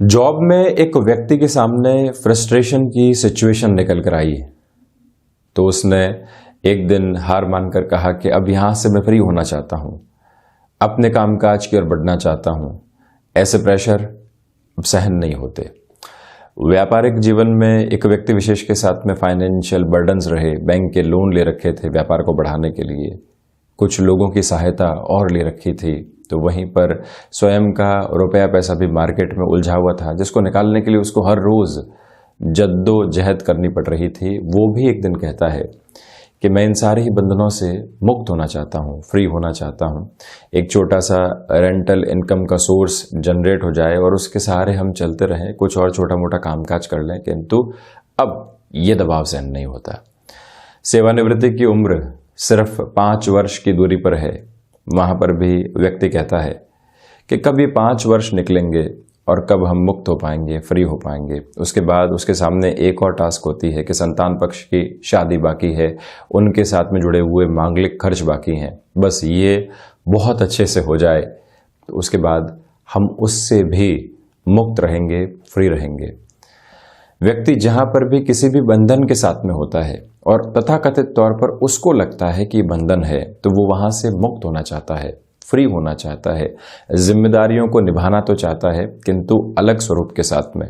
Job में एक व्यक्ति के सामने फ्रस्ट्रेशन की सिचुएशन निकल कर आई, तो उसने एक दिन हार मानकर कहा कि अब यहां से मैं फ्री होना चाहता हूं, अपने कामकाज की ओर बढ़ना चाहता हूं। ऐसे प्रेशर अब सहन नहीं होते। व्यापारिक जीवन में एक व्यक्ति विशेष के साथ में फाइनेंशियल बर्डन्स रहे, बैंक के लोन ले रखे थे व्यापार को बढ़ाने के लिए, कुछ लोगों की सहायता और ले रखी थी, तो वहीं पर स्वयं का रुपया पैसा भी मार्केट में उलझा हुआ था, जिसको निकालने के लिए उसको हर रोज जद्दोजहद करनी पड़ रही थी। वो भी एक दिन कहता है कि मैं इन सारे ही बंधनों से मुक्त होना चाहता हूँ, फ्री होना चाहता हूँ। एक छोटा सा रेंटल इनकम का सोर्स जनरेट हो जाए और उसके सहारे हम चलते रहें, कुछ और छोटा मोटा कामकाज कर लें, किंतु अब ये दबाव सहन नहीं होता। सेवानिवृत्ति की उम्र सिर्फ 5 वर्ष की दूरी पर है। वहां पर भी व्यक्ति कहता है कि कब ये 5 वर्ष निकलेंगे और कब हम मुक्त हो पाएंगे, फ्री हो पाएंगे। उसके बाद उसके सामने एक और टास्क होती है कि संतान पक्ष की शादी बाकी है, उनके साथ में जुड़े हुए मांगलिक खर्च बाकी हैं। बस ये बहुत अच्छे से हो जाए तो उसके बाद हम उससे भी मुक्त रहेंगे, फ्री रहेंगे। व्यक्ति जहां पर भी किसी भी बंधन के साथ में होता है और तथाकथित तौर पर उसको लगता है कि बंधन है, तो वो वहां से मुक्त होना चाहता है, फ्री होना चाहता है, जिम्मेदारियों को निभाना तो चाहता है, किंतु अलग स्वरूप के साथ में।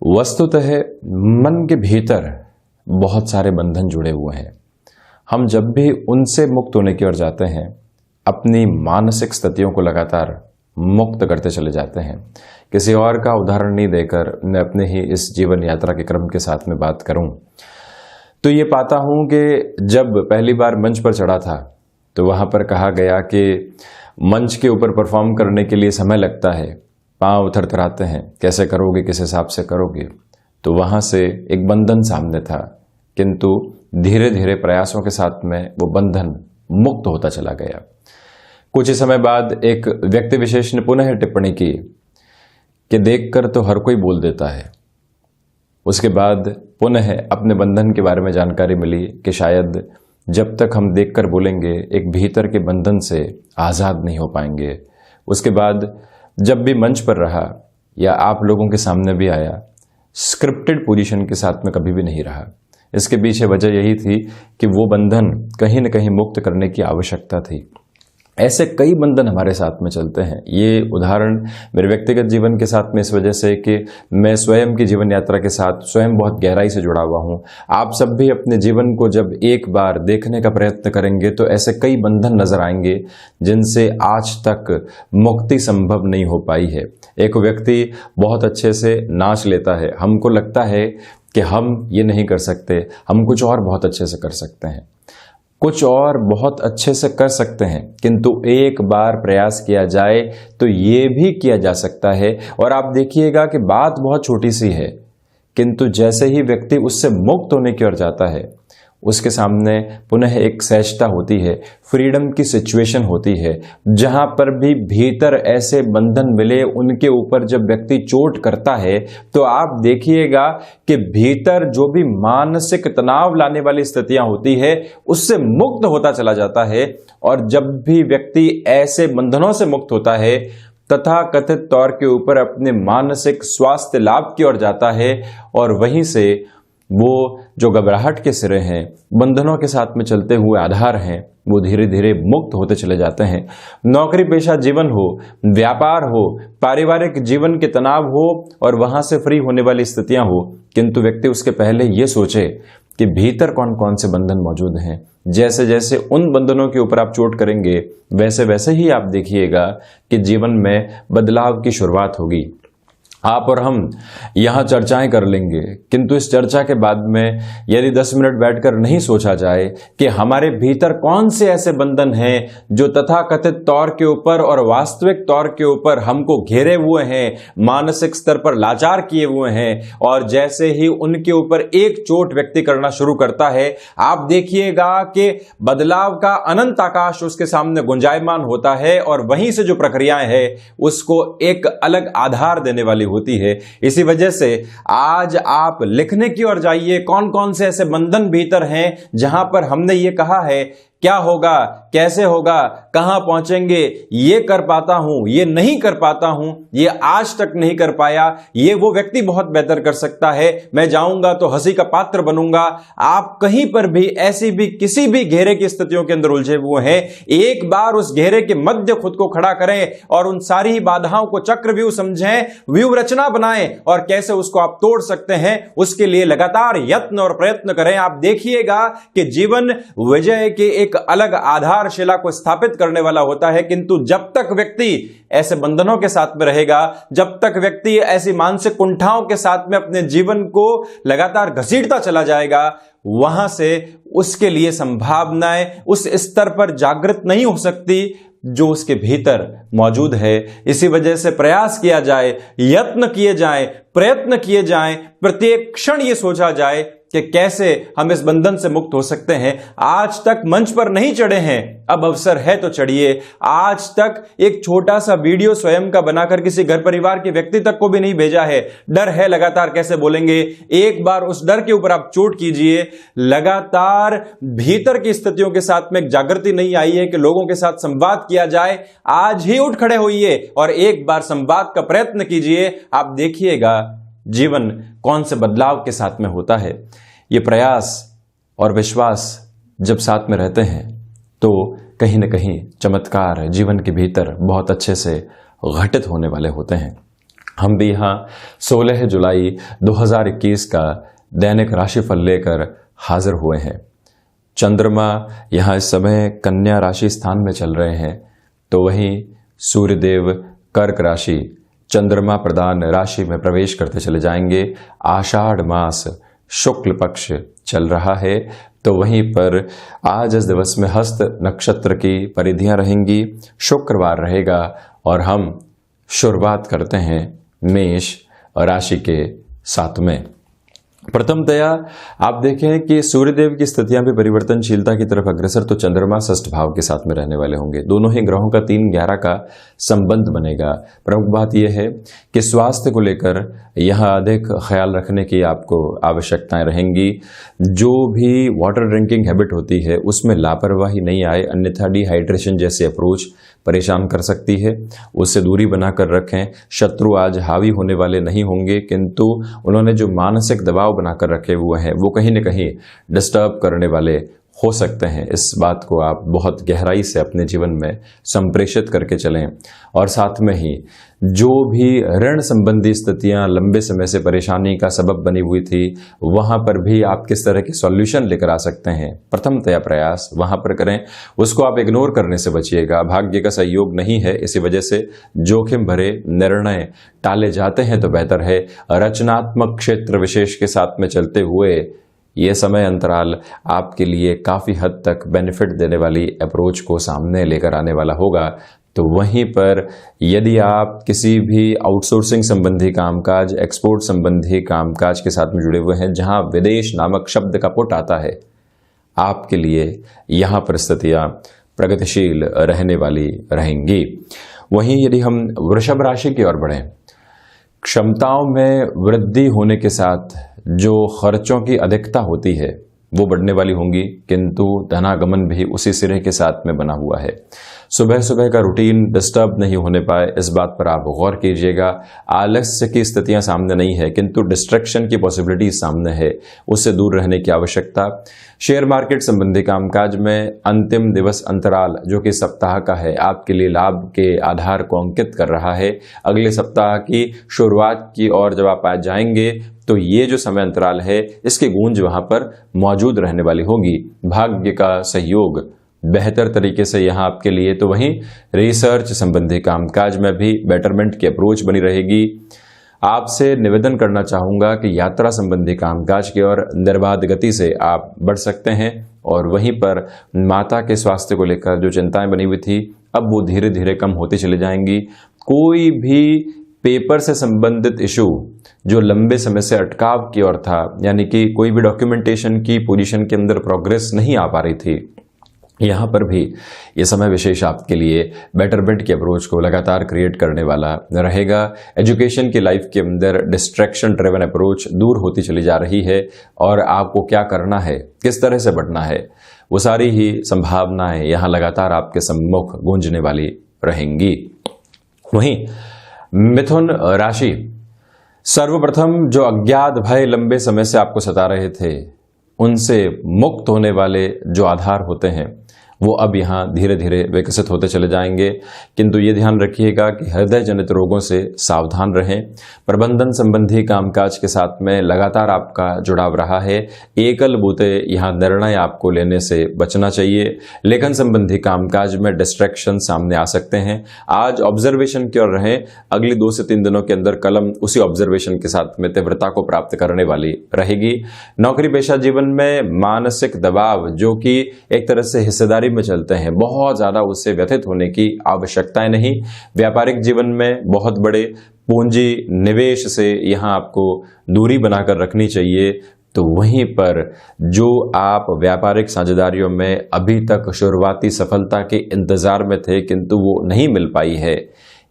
वस्तुतः मन के भीतर बहुत सारे बंधन जुड़े हुए हैं। हम जब भी उनसे मुक्त होने की ओर जाते हैं, अपनी मानसिक स्थितियों को लगातार मुक्त करते चले जाते हैं। किसी और का उदाहरण नहीं देकर मैं अपने ही इस जीवन यात्रा के क्रम के साथ में बात करूं तो ये पाता हूं कि जब पहली बार मंच पर चढ़ा था तो वहां पर कहा गया कि मंच के ऊपर परफॉर्म करने के लिए समय लगता है, पांव थरथराते हैं, कैसे करोगे, किस हिसाब से करोगे। तो वहां से एक बंधन सामने था, किंतु धीरे धीरे प्रयासों के साथ में वो बंधन मुक्त होता चला गया। कुछ ही समय बाद एक व्यक्ति विशेष ने पुनः टिप्पणी की कि देखकर तो हर कोई बोल देता है। उसके बाद पुनः अपने बंधन के बारे में जानकारी मिली कि शायद जब तक हम देखकर बोलेंगे, एक भीतर के बंधन से आजाद नहीं हो पाएंगे। उसके बाद जब भी मंच पर रहा या आप लोगों के सामने भी आया, स्क्रिप्टेड पोजीशन के साथ में कभी भी नहीं रहा। इसके पीछे वजह यही थी कि वो बंधन कहीं न कहीं मुक्त करने की आवश्यकता थी। ऐसे कई बंधन हमारे साथ में चलते हैं। ये उदाहरण मेरे व्यक्तिगत जीवन के साथ में इस वजह से कि मैं स्वयं की जीवन यात्रा के साथ स्वयं बहुत गहराई से जुड़ा हुआ हूँ। आप सब भी अपने जीवन को जब एक बार देखने का प्रयत्न करेंगे तो ऐसे कई बंधन नजर आएंगे जिनसे आज तक मुक्ति संभव नहीं हो पाई है। एक व्यक्ति बहुत अच्छे से नाच लेता है, हमको लगता है कि हम ये नहीं कर सकते, हम कुछ और बहुत अच्छे से कर सकते हैं, कुछ और बहुत अच्छे से कर सकते हैं, किंतु एक बार प्रयास किया जाए तो ये भी किया जा सकता है। और आप देखिएगा कि बात बहुत छोटी सी है, किंतु जैसे ही व्यक्ति उससे मुक्त होने की ओर जाता है, उसके सामने पुनः एक सहजता होती है, फ्रीडम की सिचुएशन होती है। जहां पर भी भीतर ऐसे बंधन मिले, उनके ऊपर जब व्यक्ति चोट करता है तो आप देखिएगा कि भीतर जो भी मानसिक तनाव लाने वाली स्थितियां होती है उससे मुक्त होता चला जाता है। और जब भी व्यक्ति ऐसे बंधनों से मुक्त होता है, तथा कथित तौर के ऊपर अपने मानसिक स्वास्थ्य लाभ की ओर जाता है, और वहीं से वो जो घबराहट के सिरे हैं, बंधनों के साथ में चलते हुए आधार हैं, वो धीरे धीरे मुक्त होते चले जाते हैं। नौकरी पेशा जीवन हो, व्यापार हो, पारिवारिक जीवन के तनाव हो और वहां से फ्री होने वाली स्थितियां हो, किंतु व्यक्ति उसके पहले ये सोचे कि भीतर कौन कौन से बंधन मौजूद हैं। जैसे जैसे उन बंधनों के ऊपर आप चोट करेंगे, वैसे वैसे ही आप देखिएगा कि जीवन में बदलाव की शुरुआत होगी। आप और हम यहां चर्चाएं कर लेंगे, किंतु इस चर्चा के बाद में यदि 10 मिनट बैठकर नहीं सोचा जाए कि हमारे भीतर कौन से ऐसे बंधन हैं जो तथाकथित तौर के ऊपर और वास्तविक तौर के ऊपर हमको घेरे हुए हैं, मानसिक स्तर पर लाचार किए हुए हैं, और जैसे ही उनके ऊपर एक चोट व्यक्ति करना शुरू करता है, आप देखिएगा कि बदलाव का अनंत आकाश उसके सामने गुंजायमान होता है, और वहीं से जो प्रक्रियाएं हैं उसको एक अलग आधार देने वाली होती है। इसी वजह से आज आप लिखने की ओर जाइए, कौन कौन से ऐसे बंधन भीतर हैं जहां पर हमने ये कहा है क्या होगा, कैसे होगा, कहां पहुंचेंगे, ये कर पाता हूं, ये नहीं कर पाता हूं, ये आज तक नहीं कर पाया, ये वो व्यक्ति बहुत बेहतर कर सकता है, मैं जाऊंगा तो हंसी का पात्र बनूंगा। आप कहीं पर भी ऐसी भी किसी भी घेरे की स्थितियों के अंदर उलझे हुए हैं, एक बार उस घेरे के मध्य खुद को खड़ा करें और उन सारी बाधाओं को चक्रव्यूह समझें, व्यूह रचना बनाएं और कैसे उसको आप तोड़ सकते हैं, उसके लिए लगातार यत्न और प्रयत्न करें। आप देखिएगा कि जीवन विजय के एक अलग आधारशिला को स्थापित करने वाला होता है, किंतु जब तक व्यक्ति ऐसे बंधनों के साथ में रहेगा, जब तक व्यक्ति ऐसी मानसिक कुंठाओं के साथ में अपने जीवन को लगातार घसीटता चला जाएगा, वहां से उसके लिए संभावनाएं उस स्तर पर जागृत नहीं हो सकती जो उसके भीतर मौजूद है। इसी वजह से प्रयास किया जाए, यत्न किए जाए, प्रयत्न किए जाए, प्रत्येक क्षण ये सोचा जाए कि कैसे हम इस बंधन से मुक्त हो सकते हैं। आज तक मंच पर नहीं चढ़े हैं, अब अवसर है तो चढ़िए। आज तक एक छोटा सा वीडियो स्वयं का बनाकर किसी घर परिवार के व्यक्ति तक को भी नहीं भेजा है, डर है लगातार कैसे बोलेंगे। एक बार उस डर के ऊपर आप चोट कीजिए। लगातार भीतर की स्थितियों के साथ में एक जागृति नहीं आई है कि लोगों के साथ संवाद किया जाए। आज ही उठ खड़े होइए और एक बार संवाद का प्रयत्न कीजिए। आप देखिएगा जीवन कौन से बदलाव के साथ में होता है। ये प्रयास और विश्वास जब साथ में रहते हैं तो कहीं न कहीं चमत्कार जीवन के भीतर बहुत अच्छे से घटित होने वाले होते हैं। हम भी यहाँ 16 जुलाई 2021 का दैनिक राशिफल लेकर हाजिर हुए हैं। चंद्रमा यहाँ इस समय कन्या राशि स्थान में चल रहे हैं, तो वहीं सूर्यदेव कर्क राशि चंद्रमा प्रधान राशि में प्रवेश करते चले जाएंगे। आषाढ़ मास शुक्ल पक्ष चल रहा है, तो वहीं पर आज इस दिवस में हस्त नक्षत्र की परिधियां रहेंगी, शुक्रवार रहेगा और हम शुरुआत करते हैं मेष राशि के साथ में। प्रथमतया आप देखें कि सूर्यदेव की स्थितियां भी परिवर्तनशीलता की तरफ अग्रसर, तो चंद्रमा षष्ठ भाव के साथ में रहने वाले होंगे। दोनों ही ग्रहों का 3-11 का संबंध बनेगा। प्रमुख बात यह है कि स्वास्थ्य को लेकर यहां अधिक ख्याल रखने की आपको आवश्यकताएं रहेंगी। जो भी वाटर ड्रिंकिंग हैबिट होती है उसमें लापरवाही नहीं आए, अन्यथा डिहाइड्रेशन जैसी अप्रोच परेशान कर सकती है, उससे दूरी बनाकर रखें। शत्रु आज हावी होने वाले नहीं होंगे, किंतु उन्होंने जो मानसिक दबाव बनाकर रखे हुए हैं वो कहीं न कहीं डिस्टर्ब करने वाले हो सकते हैं। इस बात को आप बहुत गहराई से अपने जीवन में संप्रेषित करके चलें। और साथ में ही जो भी ऋण संबंधी स्थितियां लंबे समय से परेशानी का सबब बनी हुई थी, वहां पर भी आप किस तरह के सॉल्यूशन लेकर आ सकते हैं, प्रथमतया प्रयास वहां पर करें। उसको आप इग्नोर करने से बचिएगा। भाग्य का सहयोग नहीं है, इसी वजह से जोखिम भरे निर्णय टाले जाते हैं तो बेहतर है। रचनात्मक क्षेत्र विशेष के साथ में चलते हुए ये समय अंतराल आपके लिए काफ़ी हद तक बेनिफिट देने वाली अप्रोच को सामने लेकर आने वाला होगा। तो वहीं पर यदि आप किसी भी आउटसोर्सिंग संबंधी कामकाज, एक्सपोर्ट संबंधी कामकाज के साथ में जुड़े हुए हैं, जहां विदेश नामक शब्द का पुट आता है, आपके लिए यहाँ परिस्थितियाँ प्रगतिशील रहने वाली रहेंगी। वहीं यदि हम वृषभ राशि की ओर बढ़ें, क्षमताओं में वृद्धि होने के साथ जो खर्चों की अधिकता होती है वो बढ़ने वाली होंगी, किंतु धनागमन भी उसी सिरे के साथ में बना हुआ है। सुबह सुबह का रूटीन डिस्टर्ब नहीं होने पाए, इस बात पर आप गौर कीजिएगा। आलस्य की स्थितियां सामने नहीं है, किंतु डिस्ट्रैक्शन की पॉसिबिलिटी सामने है, उससे दूर रहने की आवश्यकता। शेयर मार्केट संबंधी कामकाज में अंतिम दिवस अंतराल जो कि सप्ताह का है, आपके लिए लाभ के आधार को अंकित कर रहा है। अगले सप्ताह की शुरुआत की ओर जब आप आ जाएंगे तो ये जो समय अंतराल है इसकी गूंज वहां पर मौजूद रहने वाली होगी। भाग्य का सहयोग बेहतर तरीके से यहाँ आपके लिए, तो वहीं रिसर्च संबंधी कामकाज में भी बेटरमेंट की अप्रोच बनी रहेगी। आपसे निवेदन करना चाहूँगा कि यात्रा संबंधी कामकाज की ओर निर्बाध गति से आप बढ़ सकते हैं। और वहीं पर माता के स्वास्थ्य को लेकर जो चिंताएं बनी हुई थी, अब वो धीरे धीरे कम होती चली जाएंगी। कोई भी पेपर से संबंधित इशू जो लंबे समय से अटकाव की ओर था, यानी कि कोई भी डॉक्यूमेंटेशन की पोजीशन के अंदर प्रोग्रेस नहीं आ पा रही थी, यहाँ पर भी ये समय विशेष आपके लिए बेटरमेंट की अप्रोच को लगातार क्रिएट करने वाला रहेगा। एजुकेशन की लाइफ के अंदर डिस्ट्रैक्शन ड्रिवन अप्रोच दूर होती चली जा रही है और आपको क्या करना है, किस तरह से बढ़ना है, वो सारी ही संभावनाएं यहां लगातार आपके सम्मुख गूंजने वाली रहेंगी। वहीं मिथुन राशि, सर्वप्रथम जो अज्ञात भय लंबे समय से आपको सता रहे थे, उनसे मुक्त होने वाले जो आधार होते हैं वो अब यहाँ धीरे धीरे विकसित होते चले जाएंगे। किंतु ये ध्यान रखिएगा कि हृदय जनित रोगों से सावधान रहें। प्रबंधन संबंधी कामकाज के साथ में लगातार आपका जुड़ाव रहा है। एकल बूते यहाँ निर्णय आपको लेने से बचना चाहिए। लेखन संबंधी कामकाज में डिस्ट्रैक्शन सामने आ सकते हैं। आज ऑब्जर्वेशन की ओर रहें। अगली 2 से 3 दिनों के अंदर कलम उसी ऑब्जर्वेशन के साथ में तीव्रता को प्राप्त करने वाली रहेगी। नौकरी पेशा जीवन में मानसिक दबाव जो कि एक तरह से हिस्सेदारी में चलते हैं, बहुत ज्यादा उससे व्यथित होने की आवश्यकताएं नहीं। व्यापारिक जीवन में बहुत बड़े पूंजी निवेश से यहां आपको दूरी बनाकर रखनी चाहिए। तो वहीं पर जो आप व्यापारिक साझेदारियों में अभी तक शुरुआती सफलता के इंतजार में थे किंतु वो नहीं मिल पाई है,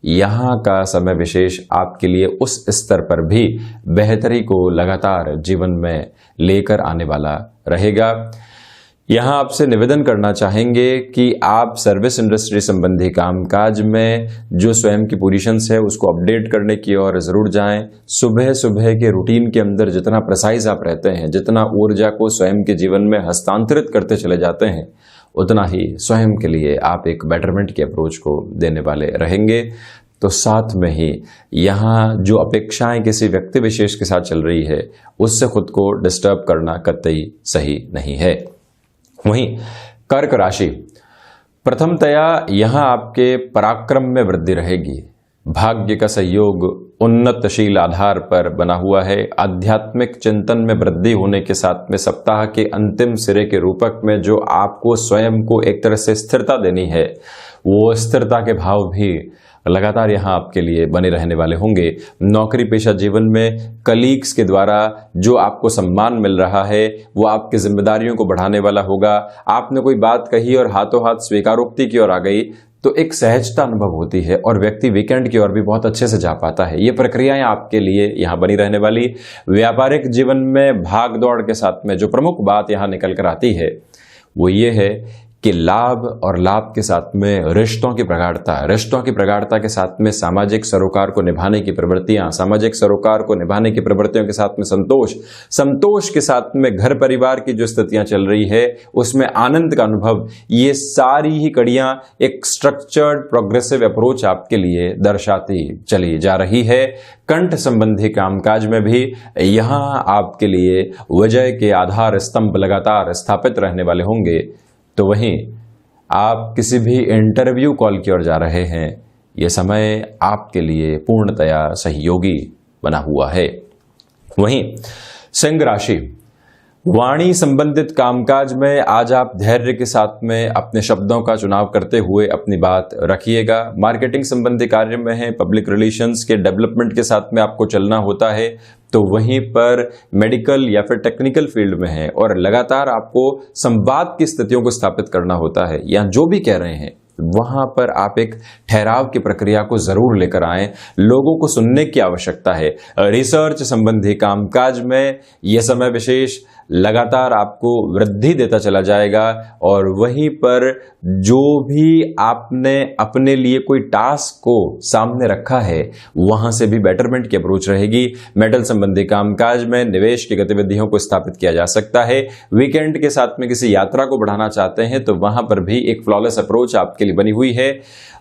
यहां का समय विशेष आपके लिए उस स्तर पर भी बेहतरी को लगातार जीवन में लेकर आने वाला रहेगा। यहां आपसे निवेदन करना चाहेंगे कि आप सर्विस इंडस्ट्री संबंधी कामकाज में जो स्वयं की पोजीशंस है उसको अपडेट करने की ओर जरूर जाएं। सुबह सुबह के रूटीन के अंदर जितना प्रिसाइज आप रहते हैं, जितना ऊर्जा को स्वयं के जीवन में हस्तांतरित करते चले जाते हैं, उतना ही स्वयं के लिए आप एक बेटरमेंट की अप्रोच को देने वाले रहेंगे। तो साथ में ही यहाँ जो अपेक्षाएं किसी व्यक्ति विशेष के साथ चल रही है, उससे खुद को डिस्टर्ब करना कतई सही नहीं है। वहीं कर्क राशि, प्रथमतया यहां आपके पराक्रम में वृद्धि रहेगी। भाग्य का सहयोग उन्नतशील आधार पर बना हुआ है। आध्यात्मिक चिंतन में वृद्धि होने के साथ में सप्ताह के अंतिम सिरे के रूपक में जो आपको स्वयं को एक तरह से स्थिरता देनी है, वो स्थिरता के भाव भी लगातार यहां आपके लिए बने रहने वाले होंगे। नौकरी पेशा जीवन में कलीग्स के द्वारा जो आपको सम्मान मिल रहा है वो आपकी जिम्मेदारियों को बढ़ाने वाला होगा। आपने कोई बात कही और हाथों हाथ स्वीकारोक्ति की ओर आ गई तो एक सहजता अनुभव होती है और व्यक्ति वीकेंड की ओर भी बहुत अच्छे से जा पाता है। ये प्रक्रियाएं आपके लिए यहां बनी रहने वाली। व्यापारिक जीवन में भाग दौड़ के साथ में जो प्रमुख बात यहां निकल कर आती है वो ये है कि लाभ और लाभ के साथ में रिश्तों की प्रगाढ़ता के साथ में सामाजिक सरोकार को निभाने की प्रवृत्तियां, सामाजिक सरोकार को निभाने की प्रवृत्तियों के साथ में संतोष के साथ में घर परिवार की जो स्थितियां चल रही है उसमें आनंद का अनुभव, ये सारी ही कड़ियां एक स्ट्रक्चर्ड प्रोग्रेसिव अप्रोच आपके लिए दर्शाती चली जा रही है। कंठ संबंधी कामकाज में भी यहां आपके लिए विजय के आधार स्तंभ लगातार स्थापित रहने वाले होंगे। तो वहीं आप किसी भी इंटरव्यू कॉल की ओर जा रहे हैं, यह समय आपके लिए पूर्णतया सहयोगी बना हुआ है। वहीं सिंह राशि, वाणी संबंधित कामकाज में आज आप धैर्य के साथ में अपने शब्दों का चुनाव करते हुए अपनी बात रखिएगा। मार्केटिंग संबंधी कार्य में है, पब्लिक रिलेशंस के डेवलपमेंट के साथ में आपको चलना होता है। तो वहीं पर मेडिकल या फिर टेक्निकल फील्ड में है और लगातार आपको संवाद की स्थितियों को स्थापित करना होता है। या जो भी कह रहे हैं वहां पर आप एक ठहराव की प्रक्रिया को जरूर लेकर आएं। लोगों को सुनने की आवश्यकता है। रिसर्च संबंधी कामकाज में यह समय विशेष लगातार आपको वृद्धि देता चला जाएगा और वहीं पर जो भी आपने अपने लिए कोई टास्क को सामने रखा है वहां से भी बेटरमेंट की अप्रोच रहेगी। मेटल संबंधी कामकाज में निवेश की गतिविधियों को स्थापित किया जा सकता है। वीकेंड के साथ में किसी यात्रा को बढ़ाना चाहते हैं तो वहां पर भी एक फ्लॉलेस अप्रोच आपके लिए बनी हुई है।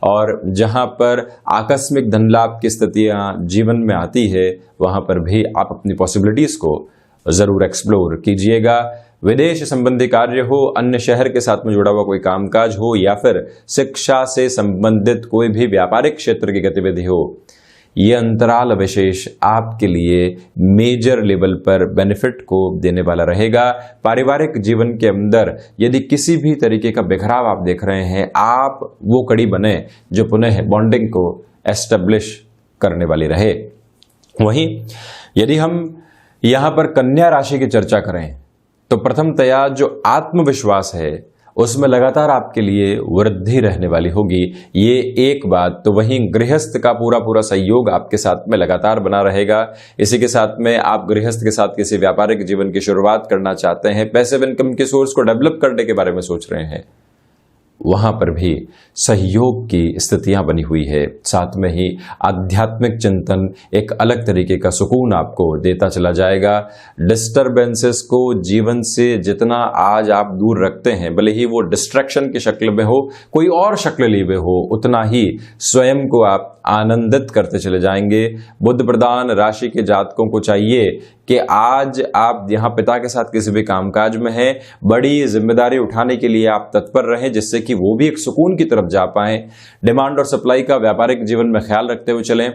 और जहां पर आकस्मिक धन लाभ की स्थितियां जीवन में आती है वहां पर भी आप अपनी पॉसिबिलिटीज को जरूर एक्सप्लोर कीजिएगा। विदेश संबंधी कार्य हो, अन्य शहर के साथ में जुड़ा हुआ कोई कामकाज हो या फिर शिक्षा से संबंधित कोई भी व्यापारिक क्षेत्र की गतिविधि हो, ये अंतराल विशेष आपके लिए मेजर लेवल पर बेनिफिट को देने वाला रहेगा। पारिवारिक जीवन के अंदर यदि किसी भी तरीके का बिखराव आप देख रहे हैं, आप वो कड़ी बने जो पुनः बॉन्डिंग को एस्टेब्लिश करने वाली रहे। वहीं यदि हम यहां पर कन्या राशि की चर्चा करें तो प्रथमतया जो आत्मविश्वास है उसमें लगातार आपके लिए वृद्धि रहने वाली होगी। ये एक बात। तो वहीं गृहस्थ का पूरा पूरा सहयोग आपके साथ में लगातार बना रहेगा। इसी के साथ में आप गृहस्थ के साथ किसी व्यापारिक जीवन की शुरुआत करना चाहते हैं, पैसिव इनकम के सोर्स को डेवलप करने के बारे में सोच रहे हैं, वहां पर भी सहयोग की स्थितियां बनी हुई है। साथ में ही आध्यात्मिक चिंतन एक अलग तरीके का सुकून आपको देता चला जाएगा। डिस्टरबेंसेस को जीवन से जितना आज आप दूर रखते हैं, भले ही वो डिस्ट्रैक्शन की शक्ल में हो, कोई और शक्ल लिए हुए हो, उतना ही स्वयं को आप आनंदित करते चले जाएंगे। बुध प्रधान राशि के जातकों को चाहिए कि आज आप यहां पिता के साथ किसी भी कामकाज में हैं, बड़ी जिम्मेदारी उठाने के लिए आप तत्पर रहें, जिससे कि वो भी एक सुकून की तरफ जा पाएं। डिमांड और सप्लाई का व्यापारिक जीवन में ख्याल रखते हुए चलें।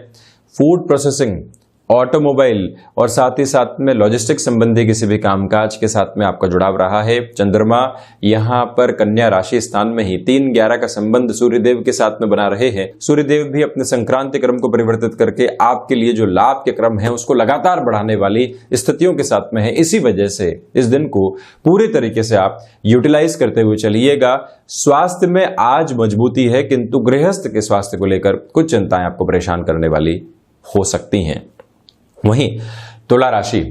फूड प्रोसेसिंग, ऑटोमोबाइल और साथ ही साथ में लॉजिस्टिक्स संबंधी किसी भी कामकाज के साथ में आपका जुड़ाव रहा है। चंद्रमा यहां पर कन्या राशि स्थान में ही 3-11 का संबंध सूर्यदेव के साथ में बना रहे हैं। सूर्यदेव भी अपने संक्रांति क्रम को परिवर्तित करके आपके लिए जो लाभ के क्रम है उसको लगातार बढ़ाने वाली स्थितियों के साथ में है। इसी वजह से इस दिन को पूरे तरीके से आप यूटिलाइज करते हुए चलिएगा। स्वास्थ्य में आज मजबूती है, किंतु गृहस्थ के स्वास्थ्य को लेकर कुछ चिंताएं आपको परेशान करने वाली हो सकती हैं। वहीं तुला राशि,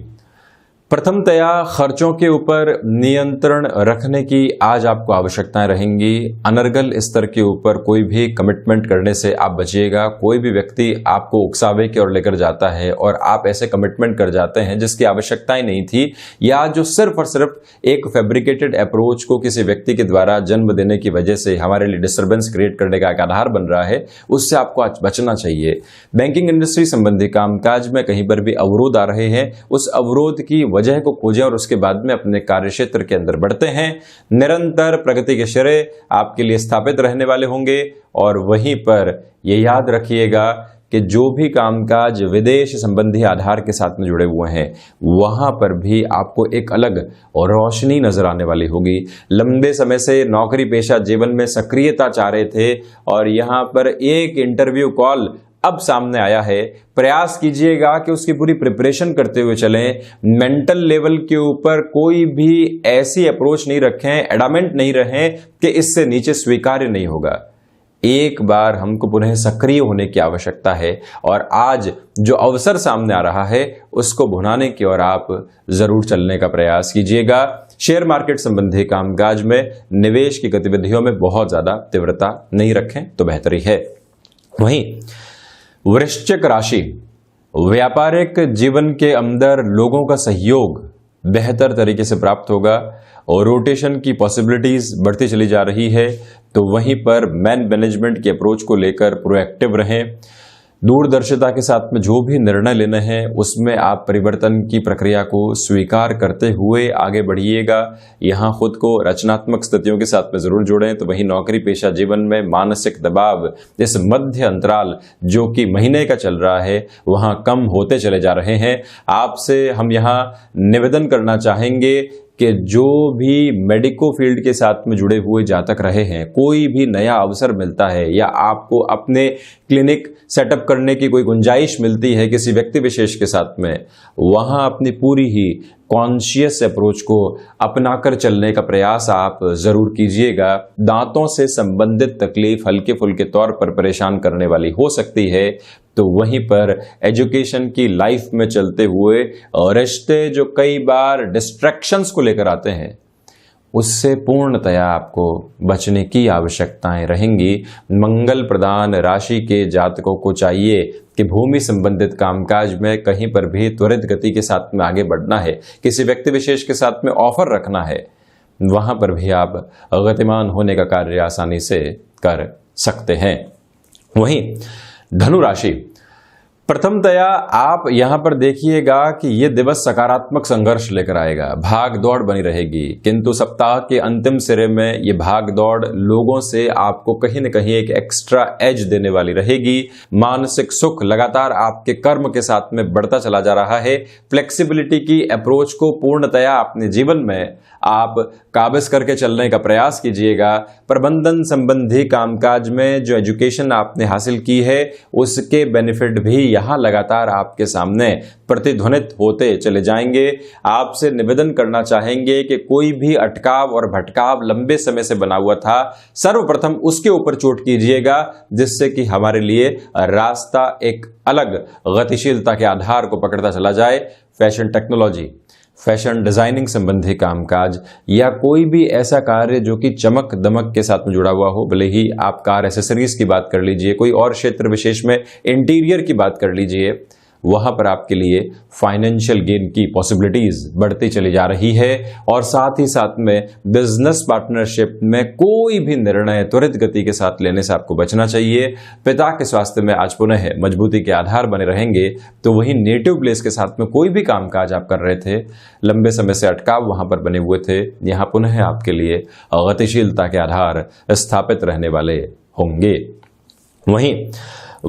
प्रथमतया खर्चों के ऊपर नियंत्रण रखने की आज आपको आवश्यकताएं रहेंगी। अनर्गल स्तर के ऊपर कोई भी कमिटमेंट करने से आप बचिएगा। कोई भी व्यक्ति आपको उकसावे की ओर लेकर जाता है और आप ऐसे कमिटमेंट कर जाते हैं जिसकी आवश्यकताएं नहीं थी, या जो सिर्फ और सिर्फ एक फैब्रिकेटेड अप्रोच को किसी व्यक्ति के द्वारा जन्म देने की वजह से हमारे लिए डिस्टर्बेंस क्रिएट करने का एक आधार बन रहा है, उससे आपको आज बचना चाहिए। बैंकिंग इंडस्ट्री संबंधी कामकाज में कहीं पर भी अवरोध आ रहे हैं, उस अवरोध की वजह को खोजें और उसके बाद में अपने कार्य क्षेत्र के अंदर बढ़ते हैं। निरंतर प्रगति के श्रेय आपके लिए स्थापित रहने वाले होंगे। और वहीं पर यह याद रखिएगा कि जो भी कामकाज विदेश संबंधी आधार के साथ में जुड़े हुए हैं, वहां पर भी आपको एक अलग और रोशनी नजर आने वाली होगी। लंबे समय से नौकरी पेशा जीवन में सक्रियता चाह रहे थे और यहां पर एक इंटरव्यू कॉल अब सामने आया है। प्रयास कीजिएगा कि उसकी पूरी प्रिपरेशन करते हुए चलें। मेंटल लेवल के ऊपर कोई भी ऐसी अप्रोच नहीं रखें, एडामेंट नहीं रहें कि इससे नीचे स्वीकार्य नहीं होगा। एक बार हमको पुनः सक्रिय होने की आवश्यकता है और आज जो अवसर सामने आ रहा है उसको भुनाने की ओर आप जरूर चलने का प्रयास कीजिएगा। शेयर मार्केट संबंधी कामकाज में निवेश की गतिविधियों में बहुत ज्यादा तीव्रता नहीं रखें तो बेहतरी है। वहीं वृश्चिक राशि, व्यापारिक जीवन के अंदर लोगों का सहयोग बेहतर तरीके से प्राप्त होगा और रोटेशन की पॉसिबिलिटीज बढ़ती चली जा रही है। तो वहीं पर मैनेजमेंट की अप्रोच को लेकर प्रोएक्टिव रहें। दूरदर्शिता के साथ में जो भी निर्णय लेने हैं उसमें आप परिवर्तन की प्रक्रिया को स्वीकार करते हुए आगे बढ़िएगा। यहाँ खुद को रचनात्मक स्थितियों के साथ में जरूर जोड़ें। तो वहीं नौकरी पेशा जीवन में मानसिक दबाव इस मध्य अंतराल जो कि महीने का चल रहा है वहाँ कम होते चले जा रहे हैं। आपसे हम यहाँ निवेदन करना चाहेंगे कि जो भी मेडिको फील्ड के साथ में जुड़े हुए जातक रहे हैं, कोई भी नया अवसर मिलता है या आपको अपने क्लिनिक सेटअप करने की कोई गुंजाइश मिलती है किसी व्यक्ति विशेष के साथ में, वहां अपनी पूरी ही कॉन्शियस अप्रोच को अपनाकर चलने का प्रयास आप जरूर कीजिएगा। दांतों से संबंधित तकलीफ हल्के फुल्के तौर पर परेशान करने वाली हो सकती है। तो वहीं पर एजुकेशन की लाइफ में चलते हुए रिश्ते जो कई बार डिस्ट्रैक्शंस को लेकर आते हैं, उससे पूर्णतया आपको बचने की आवश्यकताएं रहेंगी। मंगल प्रधान राशि के जातकों को चाहिए कि भूमि संबंधित कामकाज में कहीं पर भी त्वरित गति के साथ में आगे बढ़ना है। किसी व्यक्ति विशेष के साथ में ऑफर रखना है, वहां पर भी आप गतिमान होने का कार्य आसानी से कर सकते हैं। वहीं धनु राशि, प्रथमतया आप यहां पर देखिएगा कि यह दिवस सकारात्मक संघर्ष लेकर आएगा। भाग दौड़ बनी रहेगी, किंतु सप्ताह के अंतिम सिरे में यह भाग दौड़ लोगों से आपको कहीं न कहीं एक एक्स्ट्रा एज देने वाली रहेगी। मानसिक सुख लगातार आपके कर्म के साथ में बढ़ता चला जा रहा है। फ्लेक्सिबिलिटी की अप्रोच को पूर्णतया अपने जीवन में आप काबिज करके चलने का प्रयास कीजिएगा। प्रबंधन संबंधी कामकाज में जो एजुकेशन आपने हासिल की है उसके बेनिफिट भी यहाँ लगातार आपके सामने प्रतिध्वनित होते चले जाएंगे। आपसे निवेदन करना चाहेंगे कि कोई भी अटकाव और भटकाव लंबे समय से बना हुआ था, सर्वप्रथम उसके ऊपर चोट कीजिएगा, जिससे कि हमारे लिए रास्ता एक अलग गतिशीलता के आधार को पकड़ता चला जाए। फैशन टेक्नोलॉजी, फैशन डिजाइनिंग संबंधी कामकाज या कोई भी ऐसा कार्य जो कि चमक दमक के साथ में जुड़ा हुआ हो, भले ही आप कार एसेसरीज की बात कर लीजिए, कोई और क्षेत्र विशेष में इंटीरियर की बात कर लीजिए, वहां पर आपके लिए फाइनेंशियल गेन की पॉसिबिलिटीज बढ़ती चली जा रही है। और साथ ही साथ में बिजनेस पार्टनरशिप में कोई भी निर्णय त्वरित गति के साथ लेने से आपको बचना चाहिए। पिता के स्वास्थ्य में आज पुनः मजबूती के आधार बने रहेंगे। तो वही नेटिव प्लेस के साथ में कोई भी कामकाज आप कर रहे थे, लंबे समय से अटकाव वहां पर बने हुए थे, यहां पुनः आपके लिए गतिशीलता के आधार स्थापित रहने वाले होंगे। वहीं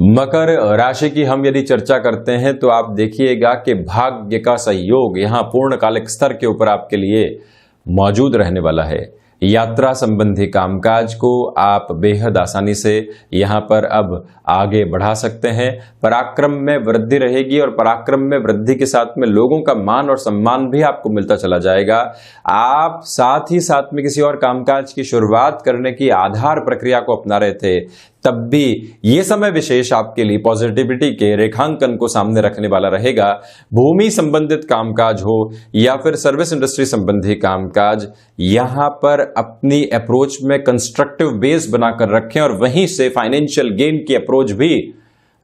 मकर राशि की हम यदि चर्चा करते हैं तो आप देखिएगा कि भाग्य का सहयोग यहां पूर्णकालिक स्तर के ऊपर आपके लिए मौजूद रहने वाला है। यात्रा संबंधी कामकाज को आप बेहद आसानी से यहां पर अब आगे बढ़ा सकते हैं। पराक्रम में वृद्धि रहेगी और पराक्रम में वृद्धि के साथ में लोगों का मान और सम्मान भी आपको मिलता चला जाएगा। आप साथ ही साथ में किसी और कामकाज की शुरुआत करने की आधार प्रक्रिया को अपना रहे थे, तब भी ये समय विशेष आपके लिए पॉजिटिविटी के रेखांकन को सामने रखने वाला रहेगा। भूमि संबंधित कामकाज हो या फिर सर्विस इंडस्ट्री संबंधी कामकाज, यहां पर अपनी अप्रोच में कंस्ट्रक्टिव बेस बनाकर रखें और वहीं से फाइनेंशियल गेन की अप्रोच भी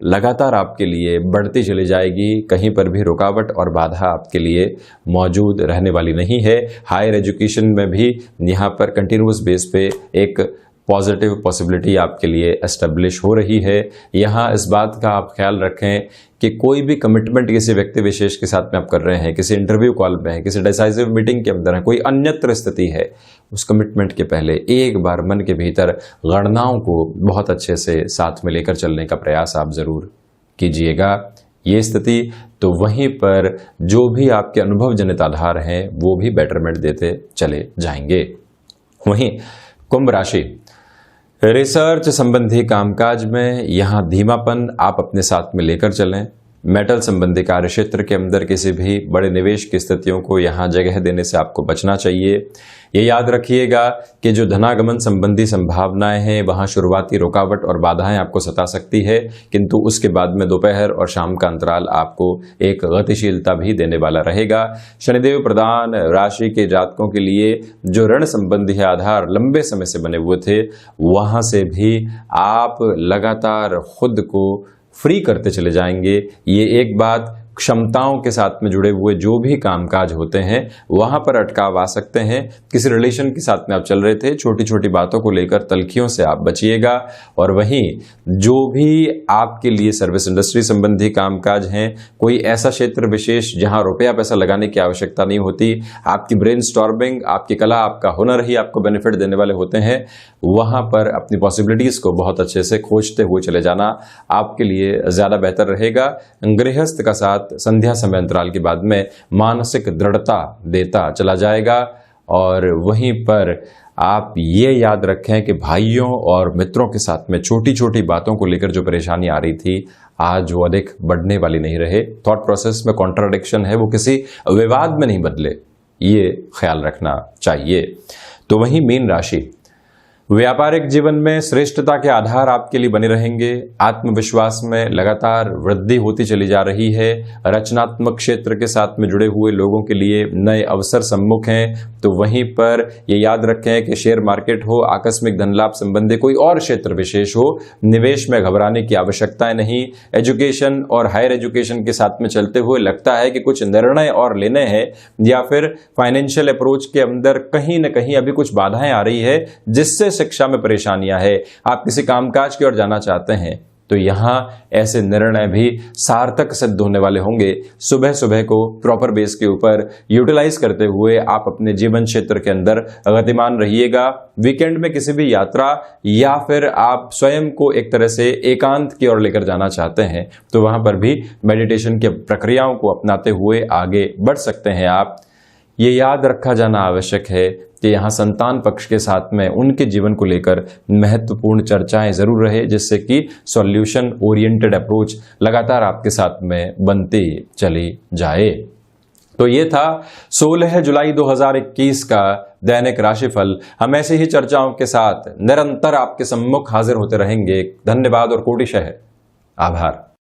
लगातार आपके लिए बढ़ती चली जाएगी। कहीं पर भी रुकावट और बाधा आपके लिए मौजूद रहने वाली नहीं है। हायर एजुकेशन में भी यहां पर कंटिन्यूअस बेस पे एक पॉजिटिव पॉसिबिलिटी आपके लिए एस्टेब्लिश हो रही है। यहाँ इस बात का आप ख्याल रखें कि कोई भी कमिटमेंट किसी व्यक्ति विशेष के साथ में आप कर रहे हैं, किसी इंटरव्यू कॉल में हैं, किसी डिसाइसिव मीटिंग के अंदर है, कोई अन्यत्र स्थिति है, उस कमिटमेंट के पहले एक बार मन के भीतर गणनाओं को बहुत अच्छे से साथ में लेकर चलने का प्रयास आप जरूर कीजिएगा। ये स्थिति तो वहीं पर जो भी आपके अनुभव जनित आधार हैं वो भी बेटरमेंट देते चले जाएंगे। वहीं कुंभ राशि, रिसर्च संबंधी कामकाज में यहां धीमापन आप अपने साथ में लेकर चलें। मेटल संबंधी कार्य क्षेत्र के अंदर किसी भी बड़े निवेश की स्थितियों को यहां जगह देने से आपको बचना चाहिए। ये याद रखिएगा कि जो धनागमन संबंधी संभावनाएं हैं वहां शुरुआती रुकावट और बाधाएं आपको सता सकती है, किंतु उसके बाद में दोपहर और शाम का अंतराल आपको एक गतिशीलता भी देने वाला रहेगा। शनिदेव प्रधान राशि के जातकों के लिए जो ऋण संबंधी आधार लंबे समय से बने हुए थे, वहां से भी आप लगातार खुद को फ्री करते चले जाएंगे। ये एक बात, क्षमताओं के साथ में जुड़े हुए जो भी कामकाज होते हैं वहां पर अटकाव आ सकते हैं। किसी रिलेशन के साथ में आप चल रहे थे, छोटी छोटी बातों को लेकर तलखियों से आप बचिएगा। और वहीं जो भी आपके लिए सर्विस इंडस्ट्री संबंधी कामकाज हैं, कोई ऐसा क्षेत्र विशेष जहां रुपया पैसा लगाने की आवश्यकता नहीं होती, आपकी ब्रेनस्टॉर्मिंग, आपकी कला, आपका हुनर ही आपको बेनिफिट देने वाले होते हैं, वहां पर अपनी पॉसिबिलिटीज को बहुत अच्छे से खोजते हुए चले जाना आपके लिए ज्यादा बेहतर रहेगा। गृहस्थ का साथ संध्या समय अंतराल के बाद में मानसिक दृढ़ता देता चला जाएगा। और वहीं पर आप ये याद रखें कि भाइयों और मित्रों के साथ में छोटी छोटी बातों को लेकर जो परेशानी आ रही थी, आज वो अधिक बढ़ने वाली नहीं रहे। थॉट प्रोसेस में कॉन्ट्राडिक्शन है, वो किसी विवाद में नहीं बदले, ये ख्याल रखना चाहिए। तो वहीं मीन राशि, व्यापारिक जीवन में श्रेष्ठता के आधार आपके लिए बने रहेंगे। आत्मविश्वास में लगातार वृद्धि होती चली जा रही है। रचनात्मक क्षेत्र के साथ में जुड़े हुए लोगों के लिए नए अवसर सम्मुख हैं। तो वहीं पर ये याद रखें कि शेयर मार्केट हो, आकस्मिक धन लाभ संबंधी कोई और क्षेत्र विशेष हो, निवेश में घबराने की आवश्यकता नहीं। एजुकेशन और हायर एजुकेशन के साथ में चलते हुए लगता है कि कुछ निर्णय और लेने हैं, या फिर फाइनेंशियल अप्रोच के अंदर कहीं न कहीं अभी कुछ बाधाएं आ रही है जिससे शिक्षा में परेशानियां है, आप किसी कामकाज की ओर जाना चाहते हैं, तो यहां ऐसे निर्णय भी सार्थक सिद्ध होने वाले होंगे। सुबह सुबह को प्रॉपर बेस के ऊपर यूटिलाइज करते हुए आप अपने जीवन क्षेत्र के अंदर गतिमान रहिएगा। वीकेंड में किसी भी यात्रा या फिर आप स्वयं को एक तरह से एकांत की ओर लेकर जाना चाहते हैं, तो वहां पर भी मेडिटेशन की प्रक्रियाओं को अपनाते हुए आगे बढ़ सकते हैं आप। ये याद रखा जाना आवश्यक है कि यहाँ संतान पक्ष के साथ में उनके जीवन को लेकर महत्वपूर्ण चर्चाएं जरूर रहे, जिससे कि सॉल्यूशन ओरिएंटेड अप्रोच लगातार आपके साथ में बनती चली जाए। तो ये था 16 जुलाई 2021 का दैनिक राशिफल। हम ऐसे ही चर्चाओं के साथ निरंतर आपके सम्मुख हाजिर होते रहेंगे। धन्यवाद और कोटिशः आभार।